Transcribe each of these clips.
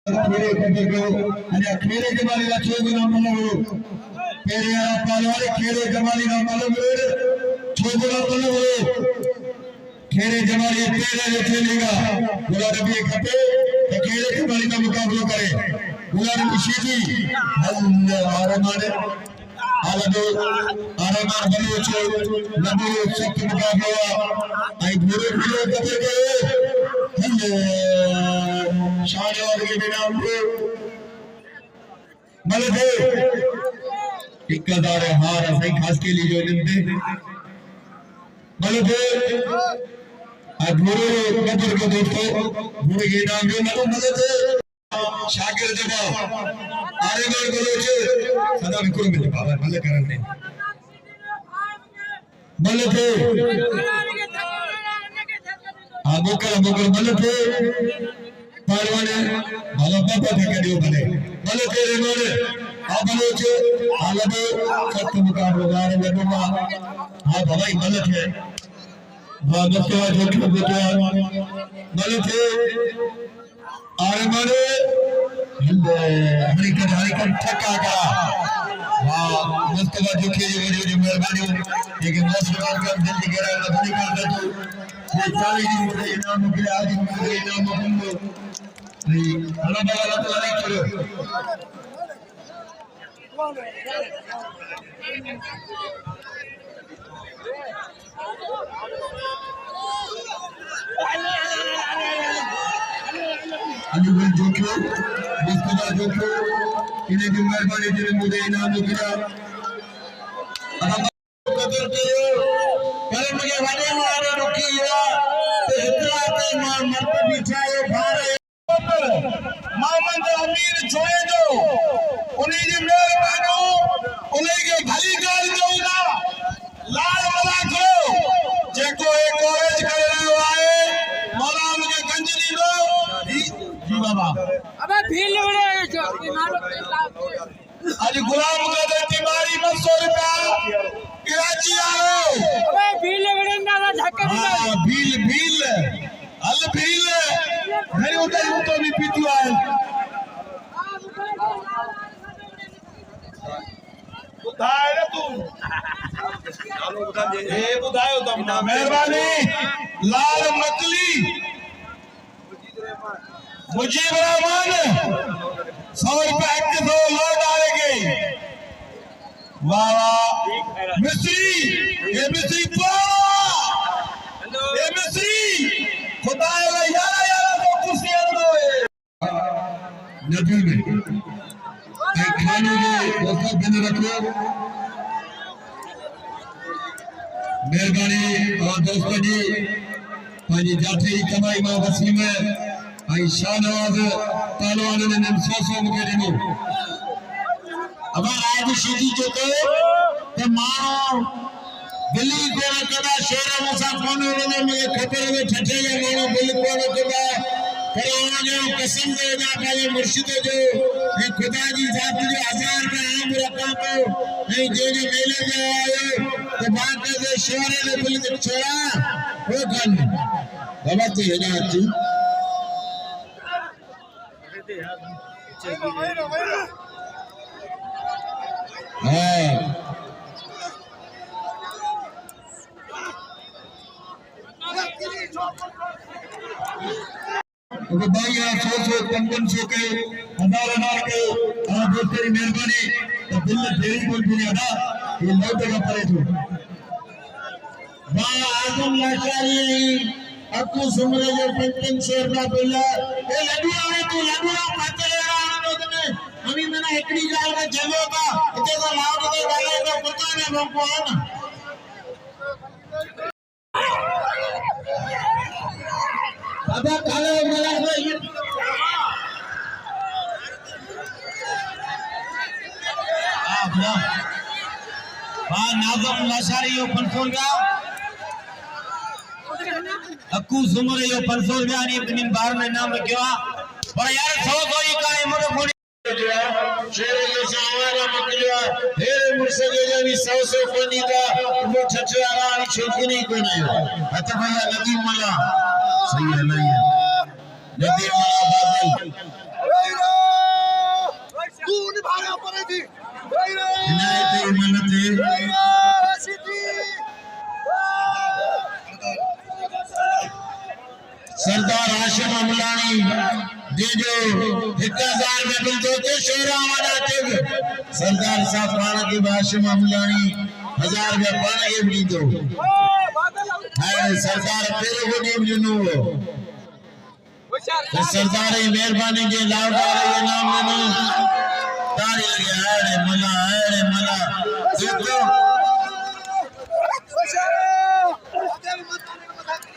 खेरे कटेगो અને ખેરે જમાલી ના છોગનો મલવો પેરિયા પાલવારે ખેરે જમાલી ના મલવો છોગનો મલવો खेरे जमाली तेरे ने खेलेगा गुलाम नबी खपे तो खेरे जमाली का मुकाबला करे गुलाम नबी शीदी अल्लाह आरमान बलोच नबी सख्त मुकाबला आई बुरे बुरे कते गए शान और के बिना उनको मलदे इकदार हार सही खास के लिए जो निंदे मलदे अधूरे कदर के दोस्तों बुरे ये नाम जो मलदे शागिर जवाब आरे बार बलोच सदा बिल्कुल मिल पावे मलदे करने मलदे मोकल मलदे पहलवान भला पापा ठेके दियो भले मलदे रे मोरे आ बलोच आलबे सख्त मुकाबला गार में दुआ हां भाई मलद है मुस्तवा जोखिम बुतवा मलद है आरे मारे हरिकत ठका करा वाह मुस्तवा जोखिम जो मेहरबानी लेकिन मुसलमान का दिल की गहराई में नहीं कर दे तो ये सारी जी मुझे इनाम के आज मुझे इनाम हमको नहीं अल्लाह ताला करो अलीगढ़ जोखियो मुस्तफा जोखियो इन्हें की मेहरबानी जिन्हें मुझे इनाम दिया कदर करो कल मुझे वाले वाले रुकी हुआ तो इतना ते मर्द बिछाए भारे मोहम्मद अमीर जोए दो उन्हीं की मेहरबानी उन्हीं के भली गाल दूंगा लाल मला करो जेको एक कॉलेज कर रहे हो आए मौला उनके गंजनी लो जी बाबा अबे भील उड़े आज गुलाम का दे तिमारी 200 रुपया कराची आओ अबे भील उड़े ना धक्के हां भील हल भील मेरे उधर तो भी पीतू आए बुधाए रे तू ए बुधायो तुम ना मेहरबानी लाल मकली मुजीब रहमान 100 रुपए 100 लौट आएंगे वाह वाह मिस्री ये मिस्री ये मिस्री खुदा यारा तो कुर्सी दो नदी में एक खाने के दोस्तों बिन रखो मेहरबानी और दोस्तों जी पाजी जाते ही कमाई मां वसीम है आई शाहनवाज पहलवान ने 100 मुके दिनो अब आज सीधी जो तो मां बिल्ली को कदा शेर मुसा कोने ने में खतर में ठठे या मानो बिल को कदा फरमाना जो कसम दे जा पाए मुर्शिद जो ये खुदा जी जात जो 1000 का आम रखा तो नहीं जो मेले जो आए तो बात के शेर ने बिल छोड़ा वो गन बाबा तो है ना जी हां तो भाई यार 100 500 के 1000 के आप तेरी मेहरबानी तो बिल देरी कोई भी नहीं आना ये लौटेगा पड़े तो वाह आजम लाचारी अक्कू सुमरे जो 500 रुपया बिल ए लडुआ है तू लडुआ पातलेगा हम में अभी मैंने एकड़ी गाल में जलो का इते तो लाभ के गाले को पता नहीं हमको है ना अब काले मला नाज़म लाशारी यो 500 रुपया अक्कू सुमर यो 500 रुपया ने अपनी बार में नाम रखियो पर यार 100 ही का मोर फोड़ी शेर जो सावारा मकलिया हेरे मुर्शद जो भी 100 कोनी का वो छछवारा वाली छोकरी को नहीं अत भैया नदीम मला सही है नहीं है नदीम मला बादल सरदार हाशिम अमलानी दे जो 1000 में बिल दो के शोरा वाला टिक सरदार साहब पाण के हाशिम अमलानी 1000 में पाण के भी दो है सरदार तेरे को नहीं मिलनो सरदार की मेहरबानी के लाउडार ये नाम लेनो तारी लगे है मला देखो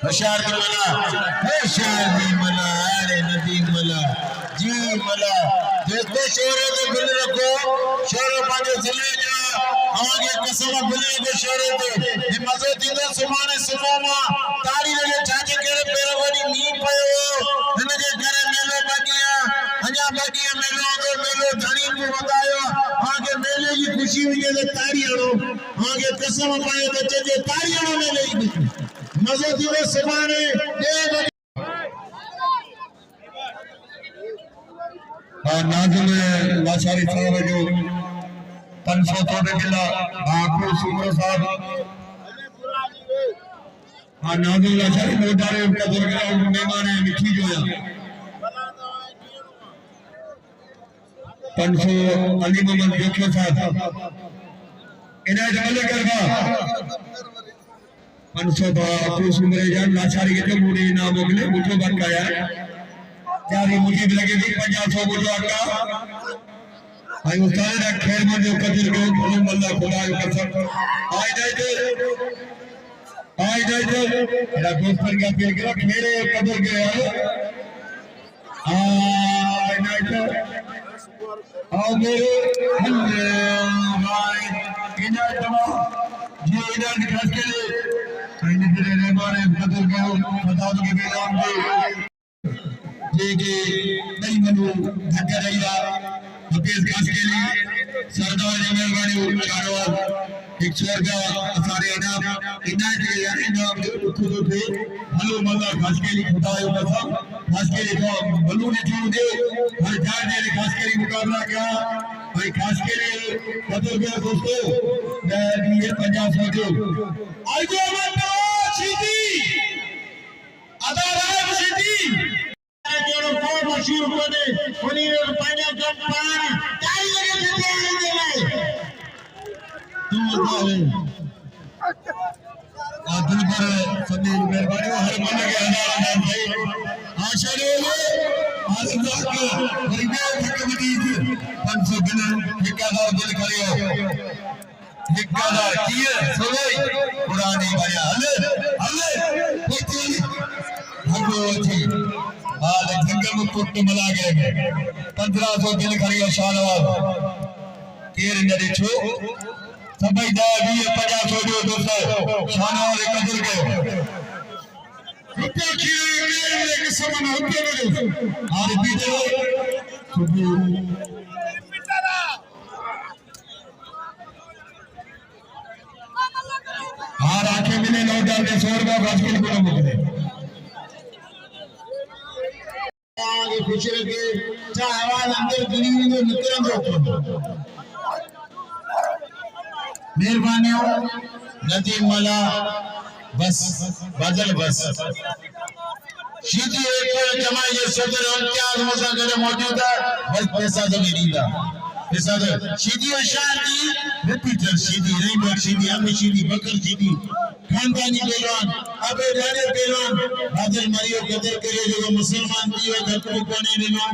होशियार की मला अरे नदीम मला जी मला देखते शोरे को बिल रखो शोरे पांचे जिले जा आगे कसम बिल रखो शोरे पे ये मजे दिले सुमाने सुमामा तारी लगे चाचे केरे पेरो वडी नी पयो इनके घरे मेलो बनिया हजा बनिया मेलो धनी को बतायो आगे मेले की खुशी हुई है तारी हड़ो आगे कसम पाए बच्चे जे तारी हड़ो मेले की मजे दिले सुमाने नाजुल लाचारी साहब जो 500 तोड़े मिला बाकू सुमरो साहब नाजुल लाचारी मोटारे उनका दुर्गा मेहमान है मिठी जो है 500 अली मोहम्मद जोखो साहब इन्हें जमले करवा 500 बाकू सुमरे जान लाचारी के तो मुड़ी ना मोगले मुठो बन गया यार मुझे भी लगे भी 500 मुझे आका आई उस्ताद ने खेल में जो कदर को भलो मल्ला खुदा के कसम आई जाए तो मेरा दोस्त पर क्या पेल के मेरे कदर के यार आई जाए तो आओ मेरे भाई इन्हें तमा जी इन्हें खास के लिए इन्हें तेरे रहमाने कदर को बता दो कि मेरा नाम जे नहीं मनु धक्का रहिया मुकेश खास के लिए सरदार जी मेहरबानी चारों एक स्वर का सारे इनाम जो खुद थे भलो मल्ला खास के लिए खुदा यो कसम खास के लिए तो भलो ने जो दे हर चार ने खास के लिए मुकाबला किया भाई खास के लिए कदर के दोस्तों ये 500 जो आज मत सीधी अदा राय सीधी जोड़ो को मशहूर कोने कोनी पानी कम पानी ताई लगे जते आने भाई तुम बोले दिल पर समीर मेहरबानी हर मन के अदा भाई आशा रे आसमान के परिवार कबड्डी 500 बिल ठेकेदार दिल करियो ठेकेदार किए सोई पुरानी भैया हले कोई भगवती हाल जंगल में पुट मिला गए 1500 दिल खरियो शानवाल केर न दिछो सभई दा 20 500 जो दोस्त शानवाल कदर के रुपया की मेरे के समान होते हैं और बीते सुबह हार आंखें मिले लौट डालते 100 रुपया बास्केट को मुझे आगे खुश रखे चाहे आवाज अंदर गिरी हुई तो निकल दो मेहरबानी हो नदीम मला बस बदल बस सीधी एक जमाई जो सदर इम्तियाज मुसाफिर मौजूद है बस पैसा तो नहीं दा पैसा तो सीधी शादी रिपीटर सीधी रेंबर सीधी अमी सीधी बकर सीधी खानदानी पहलवान अबे राणे पहलवान बादल मरियो कदर करे जो मुसलमान दियो धक को कोने दिनो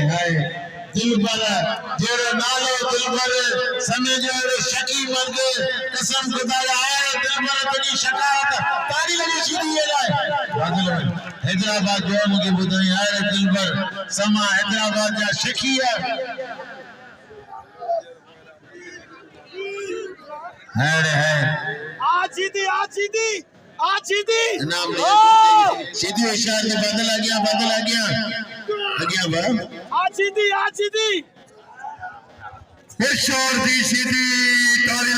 हाय दिल पर जेरो नालो दिल पर समझो शकी मर्द कसम खुदा है दिल पर तेरी शकात तारी लगी सीधी है बादल हैदराबाद जो मुझे बुधाई है दिल पर समा हैदराबाद जा शकी है आजीदी नाम सीधी होशियार में बदल आ गया बा आजीदी शोर दी सीधी ताली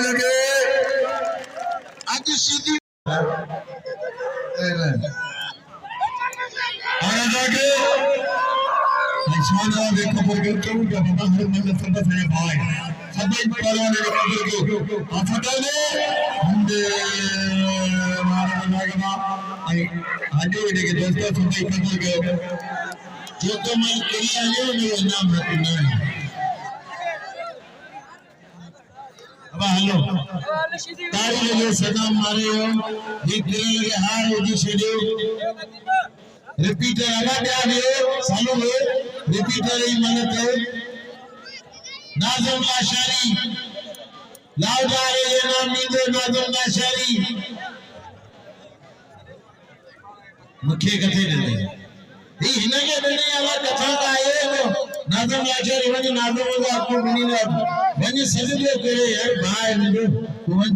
लगे आज सीधी आना जाके निशाना देखो पर क्यों क्या पता हर मन में सरबत है भाई सभी पहलवान ने कबूल की आफत ने हमने मारा नागमा आई आगे के दोस्तों सभी कबूल के जो तो मैं करिया ये मेरा नाम है अब हेलो तारी लगे सदाम मारे हो एक दिल लगे हार हो जी शेडियो रिपीटर आवाज आ गयो सालो है रिपीटर ही मदद है नाज़म लाशारी लाउडा ये नाम नींदो नाज़म लाशारी मुख्य कथे दे ये हिनगे दने आवाज कथा का आए नाज़म लाशारी वने नाज़म को आपको मिनी ने वने सजदे करे यार भाई मुझे कौन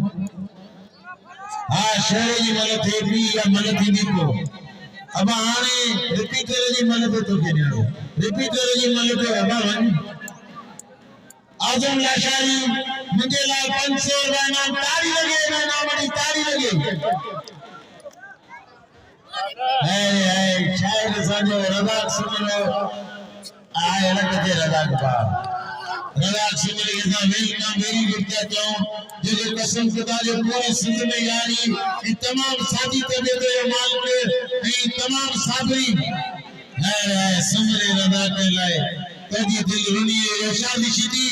हां शेर जी मदद है भी या मदद ही को अब आने रिपीटर जी मदद तो के नहीं रिपीटर जी मदद अब वन आजम लाशारी मुझे लाल 500 नाम तारी लगे ना नाम बड़ी तारी लगे है शायद साजो रदाक सुनो आए लगते रदाक बा रदाक सुनो ये ना वेलकम वेरी गुड कहता हूं जो कसम खुदा जो पूरे सिंध में यारी ये तमाम साथी तबे दे माल के ये तमाम साथी है सुमरे रदाक लाए तदी दिल रुनी शादी शिदी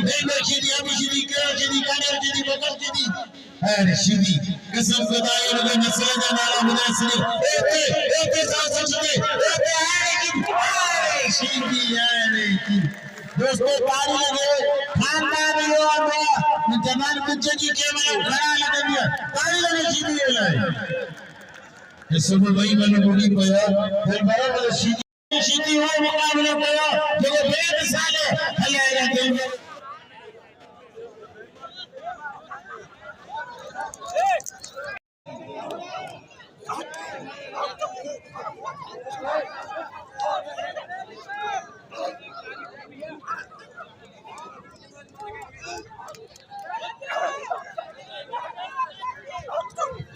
बेबर शिदी अभी शिदी कर शिदी कानर शिदी बकर शिदी अरे शिदी कसम खुदा ये मसला का नाला मुनासिर ए साथ शिदी ए शिदी यार की दोस्तों तारी लगे खानदान यो आंदा जमान कुछ की के मैं खड़ा लगे दिया तारी लगे शिदी लाए ये सब वही मैंने बोली पया फिर बराबर शिदी शिदी हो मुकाबला करो जो बेद साले हलेरा दिल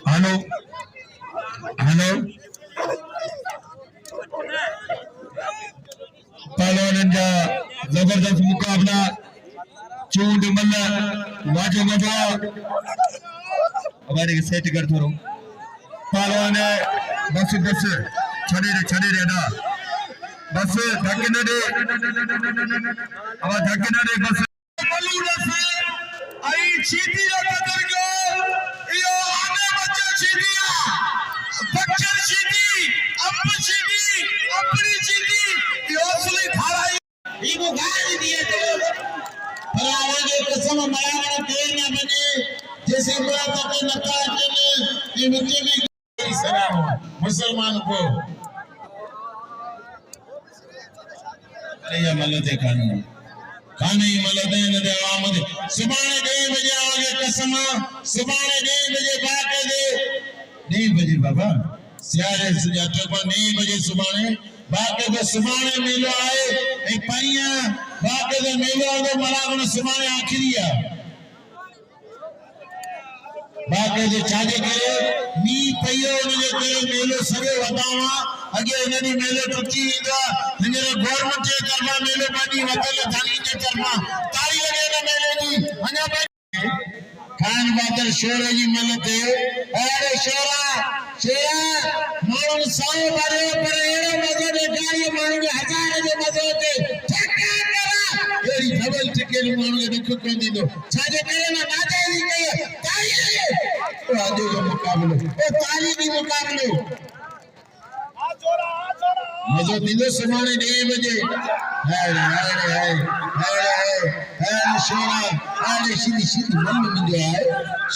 हेलो हेलो पहलवान जा जबरदस्त मुकाबला चूंड मल्ला वाजो मजा हमारे सेट कर थोरो पहलवान बस छड़े रे ना बस धक्के दे अब धक्के दे बस मल्लू रफे आई चीटी रा बदल गयो यो आने बच्चा चीटिया बच्चा चीटी अपनी चीटी यो असली धाराई इको गाली दिए तो पर आगे कसम मलाना देर ना बने जैसे बुरा तक नका के ये मिट्टी में सलाम मुसलमान को अरे मलते खाने मलते न दे आमद सुबह 9 बजे आगे कसम सुबह 9 बजे बाके दे 9 बजे बाबा सियारे सुजाते को 9 बजे सुबह बाके दे सुबह मेलो आए ए पाइया बाके दे मेलो दे मलागन सुबह आखिरिया बाके दे चाजे करे नी पइयो ने करे मेलो सगे वतावा अगे इननी मेलो टुटी इंदा हिने गवर्नमेंट जे करवा मेलो बानी वतल थानी जे करवा तारी लगे ना मेले नी अना खान बादल शोर जी मलते अरे शेरा मानू 100 बारे पर एड़ो मजो दे गाड़ी मानू 1000 जो मजो दे ठक्का करा एड़ी डबल टिकट मानू के दुख को दीदो छाजे करे ना नाचे नी कहे ताली लगे तो आजो जो मुकाबलो ओ ताली नी मुकाबलो मजो दीदो समाने 9 बजे हाय शेरा आले सीधी मन में जो है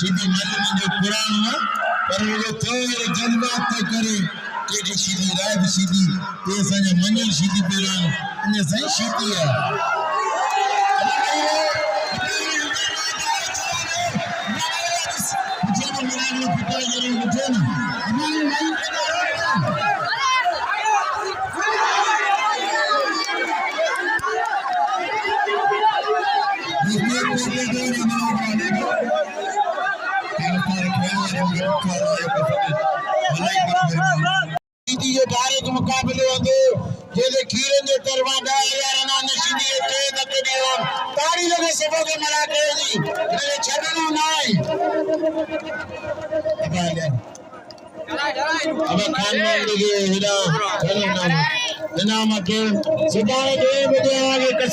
सीधी मन में जो कुरान है पर वो थोड़े जज्बात तक करे के सीधी राह सीधी ये संग मंजल सीधी पेरान इन सही सीधी है मुझे मेरा में पिटा जरूर मुझे ना ये भारत मुकाबले होंगे जे खीरन जे तरवा 10,000 ना नशीदी के तक दियो तारी सबों के मना करे जी मेरे छड़ना नहीं अब खान मान लीजिए हिला चलो ना मत सुबह 2 बजे आगे